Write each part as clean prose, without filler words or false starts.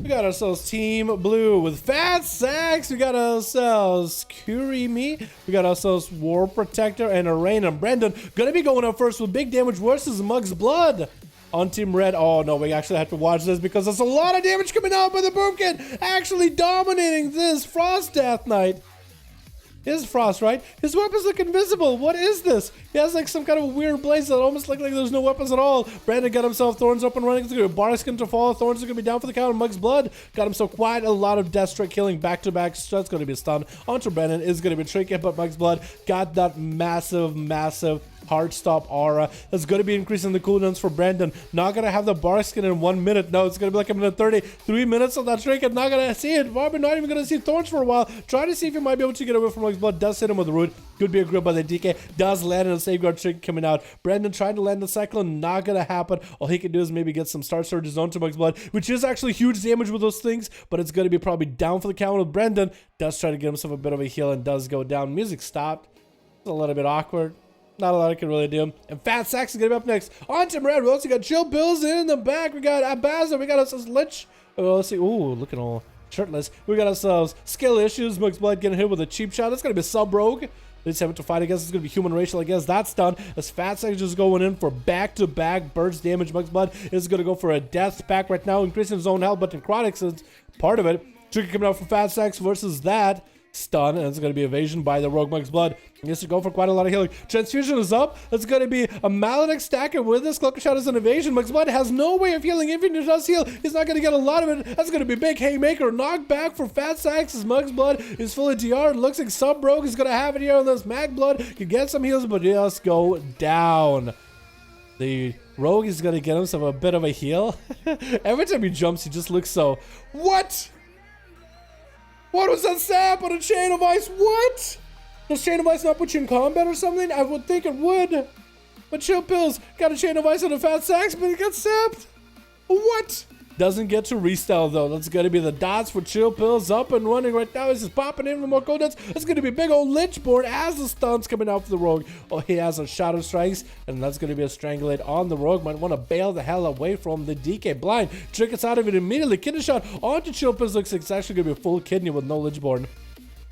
We got ourselves Team Blue with Fat Sacks. We got ourselves Kurimi. We got ourselves War Protector and Arain and Brendan. Gonna be going up first with big damage versus Mug's Blood. On Team Red, oh no, we actually have to watch this because there's a lot of damage coming out by the Boomkin. Actually dominating this Frost Death Knight. His Frost, right? His weapons look invisible. What is this? He has like some kind of weird blaze that almost look like there's no weapons at all. Brandon got himself Thorns up and running. It's going to be Barkskin to fall. Thorns are going to be down for the count. Mug's Blood got himself quite a lot of death strike killing back-to-back. So that's going to be a stun. Onto Brandon is going to be tricky, but Mug's Blood got that massive hard stop aura. That's going to be increasing the cooldowns for Brandon. Not going to have the Barkskin in 1 minute. No, it's going to be like a minute 30. 3 minutes of that trinket. Not going to see it. Robin not even going to see Thorns for a while. Trying to see if he might be able to get away from Mug's Blood. Does hit him with the root. Could be a grip by the DK. Does land in a safeguard trick coming out. Brandon trying to land the Cyclone. Not going to happen. All he can do is maybe get some Star Surges onto Mug's Blood, which is actually huge damage with those things, but it's going to be probably down for the count with Brandon. Does try to get himself a bit of a heal and does go down. Music stopped. It's a little bit awkward. Not a lot I can really do. And Fat Sacks is going to be up next. On Team Red, we also got Chill Bills in the back. We got Abaza. We got ourselves Lich. Oh, let's see. Ooh, looking all shirtless. We got ourselves Skill Issues. Mug's Blood getting hit with a cheap shot. That's going to be Sub Rogue. They just have it to fight against. It's going to be Human Racial, I guess. That's done. As Fat Sacks just going in for back-to-back burst damage. Mug's Blood is going to go for a death pack right now, increasing his own health, but Necrotics is part of it. Tricky coming out from Fat Sacks versus that. Stun, and it's going to be evasion by the Rogue Mug's Blood. He has to go for quite a lot of healing. Transfusion is up. It's going to be a Maledict stacker with this. Cloak Shot is an evasion. Mug's Blood has no way of healing. Even if he does heal, he's not going to get a lot of it. That's going to be big Haymaker. Knockback for Fat Sacks. His Mug's Blood is fully DR. It looks like Sub Rogue is going to have it here on this Mag Blood. Can get some heals, but just go down. The Rogue is going to get himself a bit of a heal. Every time he jumps, he just looks so... What? What was that sap on a Chain of Ice? What? Does Chain of Ice not put you in combat or something? I would think it would. But Chill Pills got a Chain of Ice on a Fat Sacks, but he got sapped. What? Doesn't get to restyle though. That's going to be the dots for Chill Pills up and running right now. He's just popping in for more cooldowns. That's going to be big old Lichborn as the stuns coming out for the Rogue. Oh, he has a Shadow Strikes, and that's going to be a Strangulate on the Rogue. Might want to bail the hell away from the DK Blind. Trinkets out of it immediately. Kidney Shot onto Chill Pills. Looks like it's actually going to be a full kidney with no Lichborn.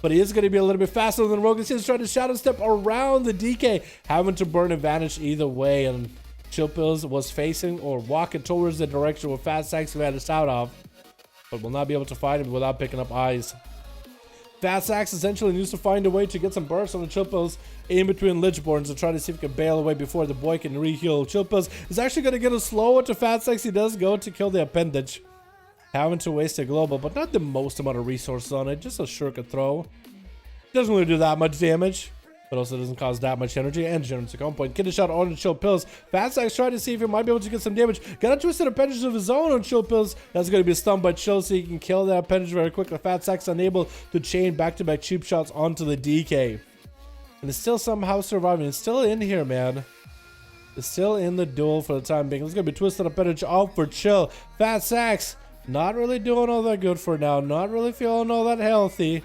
But he is going to be a little bit faster than Rogue. He's trying to Shadow Step around the DK. Having to burn advantage either way, and Chill Pills was facing or walking towards the direction where Fat Sacks had us out of, but will not be able to fight him without picking up eyes. Fat Sacks essentially needs to find a way to get some bursts on the Chill Pills in between Lichborns and try to see if he can bail away before the boy can re-heal. Chill Pills is actually going to get a slower to Fat Sacks. He does go to kill the appendage. Having to waste a global, but not the most amount of resources on it. Just a shirka throw. Doesn't really do that much damage, but also doesn't cause that much energy and generates a comp point. Kidney Shot on Chill Pills. Fat Sacks trying to see if he might be able to get some damage. Got a twisted appendage of his own on Chill Pills. That's going to be stunned by Chill, so he can kill that appendage very quickly. Fat Sacks unable to chain back-to-back cheap shots onto the DK. And it's still somehow surviving. It's still in here, man. It's still in the duel for the time being. It's going to be twisted appendage out for Chill. Fat Sacks not really doing all that good for now. Not really feeling all that healthy. It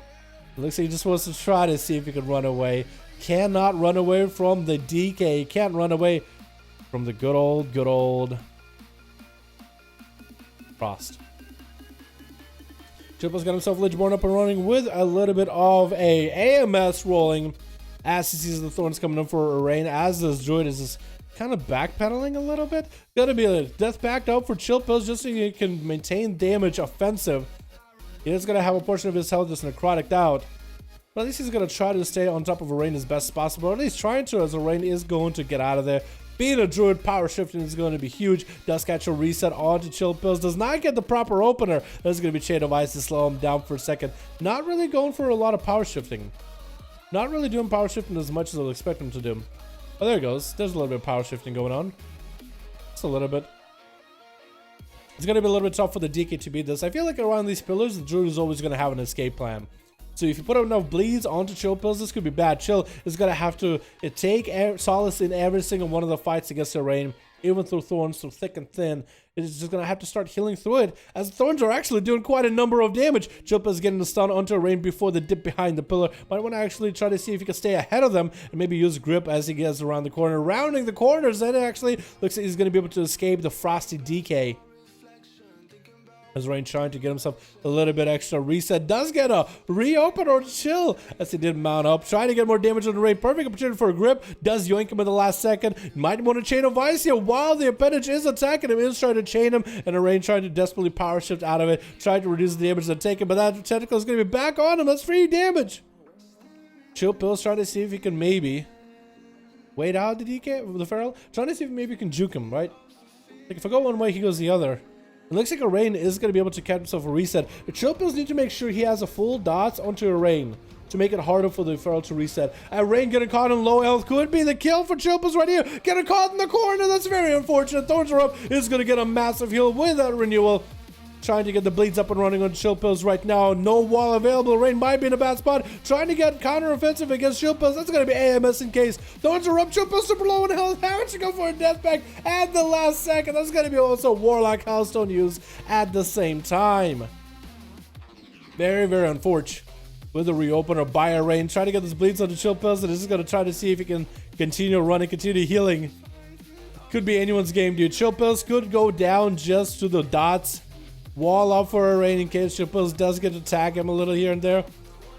looks like he just wants to try to see if he can run away. Cannot run away from the DK. Can't run away from the good old Frost. Triple's got himself Lichborn up and running with a little bit of a AMS rolling as he sees the Thorns coming in for Arain, as this Druid is just kind of backpedaling a little bit. Gotta be a death packed out for Chill Pills just so he can maintain damage offensive. He is going to have a portion of his health just necrotic out. But at least he's going to try to stay on top of Arain as best as possible. Or at least trying to, as Arain is going to get out of there. Being a Druid, power shifting is going to be huge. Does catch a reset onto Chill Pills. Does not get the proper opener. That's going to be Chain of Ice to slow him down for a second. Not really going for a lot of power shifting. Not really doing power shifting as much as I would expect him to do. Oh, there he goes. There's a little bit of power shifting going on. Just a little bit. It's going to be a little bit tough for the DK to beat this. I feel like around these pillars, the Druid is always going to have an escape plan. So if you put enough bleeds onto Chill Pills, this could be bad. Chill is going to have to take solace in every single one of the fights against Arain, even through Thorns, through thick and thin. It's just going to have to start healing through it, as the Thorns are actually doing quite a number of damage. Chill Pills getting the stun onto Arain before the dip behind the pillar. Might want to actually try to see if he can stay ahead of them and maybe use grip as he gets around the corner. Rounding the corners, then it actually looks like he's going to be able to escape the Frosty DK. As Rain trying to get himself a little bit extra reset. Does get a reopen or chill as he did mount up. Trying to get more damage on the Rain. Perfect opportunity for a grip. Does yoink him in the last second. Might want to chain of ice here while the appendage is attacking him. Is trying to chain him. And a Rain trying to desperately power shift out of it. Trying to reduce the damage that's taken. But that tentacle is going to be back on him. That's free damage. Chill Pills trying to see if he can maybe wait out the DK, the Feral. Trying to see if maybe he can juke him, right? Like if I go one way, he goes the other. It looks like a Rain is going to be able to catch himself a reset. The Chill Pills need to make sure he has a full dots onto a Rain to make it harder for the Feral to reset. A Rain getting caught in low health could be the kill for Chill Pills right here. Getting caught in the corner. That's very unfortunate. Thorns are up. Is going to get a massive heal with that renewal. Trying to get the bleeds up and running on Chill Pills right now. No wall available. Rain might be in a bad spot. Trying to get counter-offensive against Chill Pills. That's going to be AMS in case. Thorns are up. Chill Pills super low in health. Having to go for a death pack at the last second. That's going to be also Warlock Hellstone use at the same time. Very, very unfortunate. With a reopener by a Rain. Trying to get those bleeds on the Chill Pills. And this is going to try to see if he can continue running, continue healing. Could be anyone's game, dude. Chill Pills could go down just to the dots. Wall up for a Rain in case Chill Pills does get to tag him a little here and there.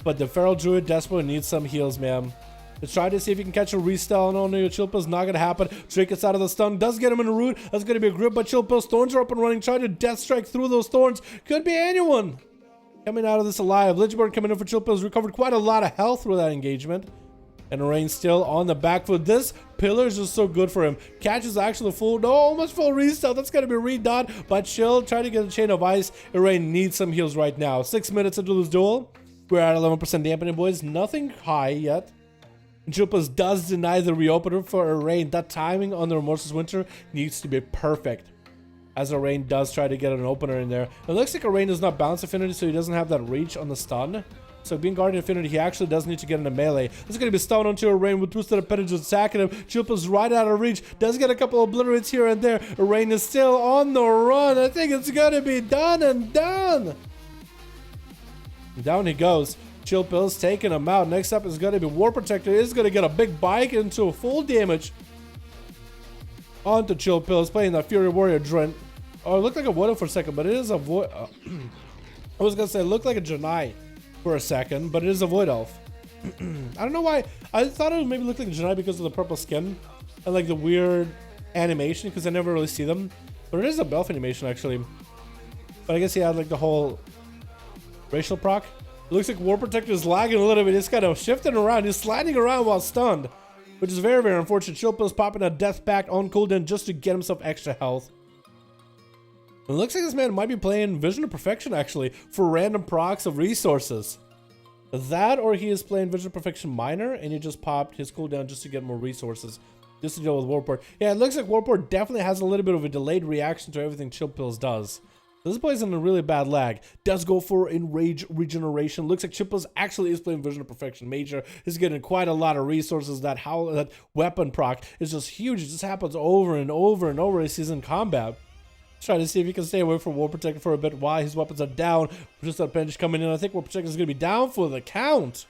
But the Feral Druid desperately needs some heals, man. Let's try to see if he can catch a restyle on your Chill Pills. Not going to happen. Drake gets out of the stun. Does get him in a root. That's going to be a grip by Chill Pills. Thorns are up and running. Trying to death strike through those thorns. Could be anyone coming out of this alive. Lichborn coming in for Chill Pills. Recovered quite a lot of health through that engagement. And Rain still on the back foot. This pillar is just so good for him. Catches actually full, no, almost full restyle. That's going to be redone. But Chill trying to get a chain of ice. Rain needs some heals right now. 6 minutes into this duel. We're at 11% dampening, boys. Nothing high yet. Chill Pills does deny the reopener for a Rain. That timing on the Remorseless Winter needs to be perfect. As a Rain does try to get an opener in there. It looks like a Rain does not bounce affinity, so he doesn't have that reach on the stun. So being Guardian Affinity, he actually does need to get into melee. This is going to be stunned onto a Rain with Twisted Appendage attacking him. Chill Pills right out of reach. Does get a couple of obliterates here and there. A Rain is still on the run. I think it's going to be done and done. Down he goes. Chill Pills taking him out. Next up is going to be War Protector. Is going to get a big bike into full damage onto Chill Pills. Playing that Fury Warrior Drent. Oh, it looked like a Void for a second, but it is a Void. I was going to say it looked like a Janai for a second, but it is a Void Elf. I don't know why. I thought it would maybe look like a Janai because of the purple skin and like the weird animation, because I never really see them. But it is a Belf animation actually. But I guess he had like the whole racial proc. It looks like War Protector is lagging a little bit. He's kind of shifting around. He's sliding around while stunned, which is very, very unfortunate. Chill Pills popping a death pact on cooldown just to get himself extra health. It looks like this man might be playing Vision of Perfection actually for random procs of resources. That, or he is playing Vision of Perfection Minor and he just popped his cooldown just to get more resources, just to deal with Warport. Yeah, it looks like Warport definitely has a little bit of a delayed reaction to everything Chill Pills does. So this boy's in a really bad lag. Does go for Enrage Regeneration. Looks like Chill Pills actually is playing Vision of Perfection Major. He's getting quite a lot of resources. That weapon proc is just huge. It just happens over and over and over as he's in combat. Trying to see if he can stay away from War Protector for a bit while his weapons are down. Just that appendage coming in. I think War Protector is going to be down for the count.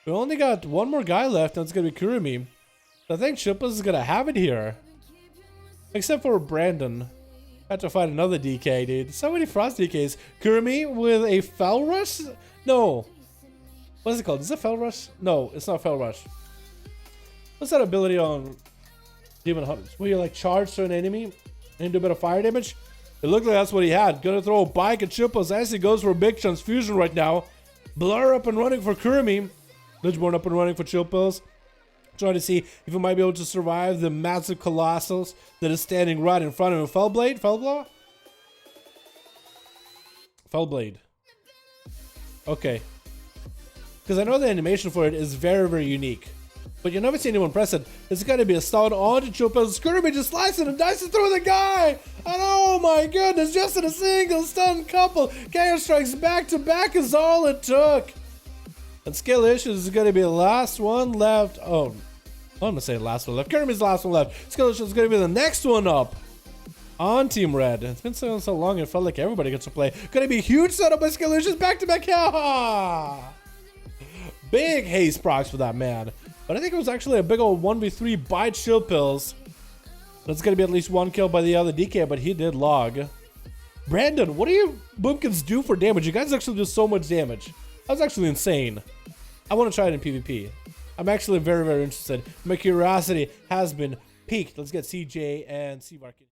We only got one more guy left, and it's going to be Kurumi. I think Chill Pills is going to have it here. Except for Brandon. Had to find another DK, dude. So many Frost DKs. Kurumi with a Fel Rush? No. What is it called? Is it Fel Rush? No, it's not Fel Rush. What's that ability on Demon Hunters? Where you like charge to an enemy and do a bit of fire damage? It looked like that's what he had. Gonna throw a bike at Chill Pills as he goes for a big transfusion right now. Blur up and running for Kurumi. Lichborn up and running for Chill Pills. Trying to see if he might be able to survive the massive Colossus that is standing right in front of him. Fellblade? Fellblaw? Fellblade. Okay. Because I know the animation for it is very, very unique. But you never see anyone press it. It's going to be a stun onto Chill Pills. Kurumi just slicing and dicing through the guy. And oh my goodness, just in a single stun couple. Chaos Strikes back to back is all it took. And Skill Issues is going to be the last one left. Oh, I'm going to say last one left. Kurumi's the last one left. Skill Issues is going to be the next one up on Team Red. It's been so long, it felt like everybody gets to play. Going to be a huge setup by Skill Issues back to back. Big haste procs for that man. But I think it was actually a big old 1v3 by Chill Pills. That's going to be at least one kill by the other DK, but he did log. Brandon, what do you boomkins do for damage? You guys actually do so much damage. That's actually insane. I want to try it in PvP. I'm actually very, very interested. My curiosity has been piqued. Let's get CJ and C-Mark.